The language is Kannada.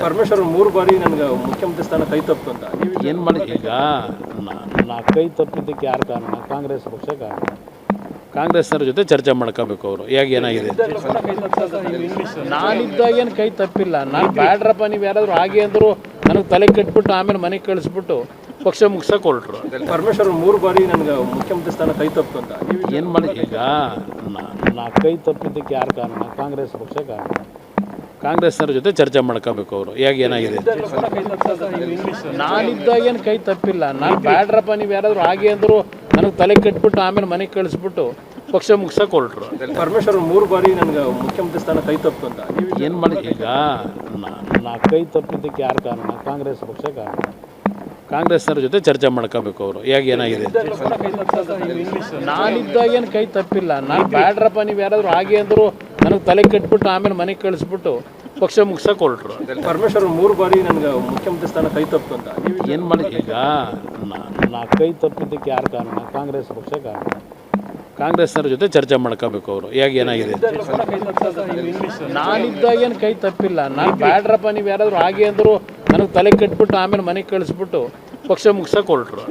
ಪರಮೇಶ್ವರ್ 3 ಬಾರಿ ನನಗೆ ಮುಖ್ಯಮಂತ್ರಿ ಸ್ಥಾನ ಕೈ ತಪ್ಪಿತು ಅಂತ ಏನು ಮಾಡಿ ಈಗ ನಾ ಕೈ ತಪ್ಪಿದ್ದಕ್ಕೆ ಯಾರು ಕಾರಣ? ಕಾಂಗ್ರೆಸ್ ಪಕ್ಷ ಕಾರಣ. ಕಾಂಗ್ರೆಸ್ನವ್ರ ಜೊತೆ ಚರ್ಚೆ ಮಾಡ್ಕೋಬೇಕು ಅವರು. ಹೇಗೆ ಏನಾಗಿದೆ ನಾನಿದ್ದಾಗ ಏನು ಕೈ ತಪ್ಪಿಲ್ಲ. ನಾನು ಬ್ಯಾಡ್ರಪ್ಪ ನೀವು ಯಾರಾದರೂ ಹಾಗೆ ಅಂದರು ನನಗೆ ತಲೆ ಕಟ್ಬಿಟ್ಟು ಆಮೇಲೆ ಮನೆಗೆ ಕಳಿಸ್ಬಿಟ್ಟು ಪಕ್ಷ ಮುಗ್ಸಕ್ಕೆ ಹೊರಟ್ರು. ಪರಮೇಶ್ವರ್ 3 ಬಾರಿ ನನಗೆ ಮುಖ್ಯಮಂತ್ರಿ ಸ್ಥಾನ ಕೈ ತಪ್ಪಿತು ಅಂತ ಏನು ಮಾಡಿ ಈಗ ನಾ ಕೈ ತಪ್ಪಿದ್ದಕ್ಕೆ ಯಾರು ಕಾರಣ? ಕಾಂಗ್ರೆಸ್ ಪಕ್ಷ ಕಾರಣ. ಕಾಂಗ್ರೆಸ್ನವ್ರ ಜೊತೆ ಚರ್ಚೆ ಮಾಡ್ಕೋಬೇಕು ಅವರು. ಹೇಗೆ ಏನಾಗಿದೆ ನಾನಿದ್ದಾಗ ಏನು ಕೈ ತಪ್ಪಿಲ್ಲ. ನಾನು ಬ್ಯಾಡ್ರಪ್ಪ ನೀವು ಯಾರಾದರೂ ಹಾಗೆ ಅಂದರು ನನಗೆ ತಲೆ ಕಟ್ಬಿಟ್ಟು ಆಮೇಲೆ ಮನೆಗೆ ಕಳಿಸ್ಬಿಟ್ಟು ಪಕ್ಷ ಮುಗ್ಸಕ್ಕೆ ಹೊರಟ್ರು. ಪರಮೇಶ್ವರ್ 3 ಬಾರಿ ನನಗೆ ಮುಖ್ಯಮಂತ್ರಿ ಸ್ಥಾನ ಕೈ ತಪ್ಪಿತು ಅಂತ ಏನು ಮಾಡಿ ಈಗ ನಾ ಕೈ ತಪ್ಪಿದ್ದಕ್ಕೆ ಯಾರು ಕಾರಣ? ಕಾಂಗ್ರೆಸ್ ಪಕ್ಷ ಕಾರಣ. ಕಾಂಗ್ರೆಸ್ನವ್ರ ಜೊತೆ ಚರ್ಚೆ ಮಾಡ್ಕೋಬೇಕು ಅವರು. ಹೇಗೆ ಏನಾಗಿದೆ ನಾನಿದ್ದಾಗ ಏನು ಕೈ ತಪ್ಪಿಲ್ಲ. ನಾನು ಬ್ಯಾಡ್ರಪ್ಪ ನೀವು ಯಾರಾದರೂ ಹಾಗೆ ಅಂದರು ನನಗೆ ತಲೆ ಕಟ್ಬಿಟ್ಟು ಆಮೇಲೆ ಮನೆಗೆ ಕಳಿಸ್ಬಿಟ್ಟು ಪಕ್ಷ ಮುಗ್ಸಕ್ಕೆ ಹೊರಟ್ರು. ಪರಮೇಶ್ವರ್ 3 ಬಾರಿ ನನಗೆ ಮುಖ್ಯಮಂತ್ರಿ ಸ್ಥಾನ ಕೈ ತಪ್ಪಿತು ಅಂತ ಏನು ಮಾಡಿ ಈಗ ನಾ ಕೈ ತಪ್ಪಿದ್ದಕ್ಕೆ ಯಾರು ಕಾರಣ? ಕಾಂಗ್ರೆಸ್ ಪಕ್ಷ ಕಾರಣ. ಕಾಂಗ್ರೆಸ್ನವ್ರ ಜೊತೆ ಚರ್ಚೆ ಮಾಡ್ಕೋಬೇಕು ಅವರು. ಹೇಗೆ ಏನಾಗಿದೆ ನಾನಿದ್ದಾಗ ಏನು ಕೈ ತಪ್ಪಿಲ್ಲ. ನಾನು ಬ್ಯಾಡ್ರಪ್ಪ ನೀವು ಯಾರಾದರೂ ಹಾಗೆ ಅಂದರು ನನಗೆ ತಲೆ ಕಟ್ಬಿಟ್ಟು ಆಮೇಲೆ ಮನೆಗೆ ಕಳಿಸ್ಬಿಟ್ಟು ಪಕ್ಷ ಮುಗ್ಸಕ್ಕೆ ಹೊರಟ್ರು.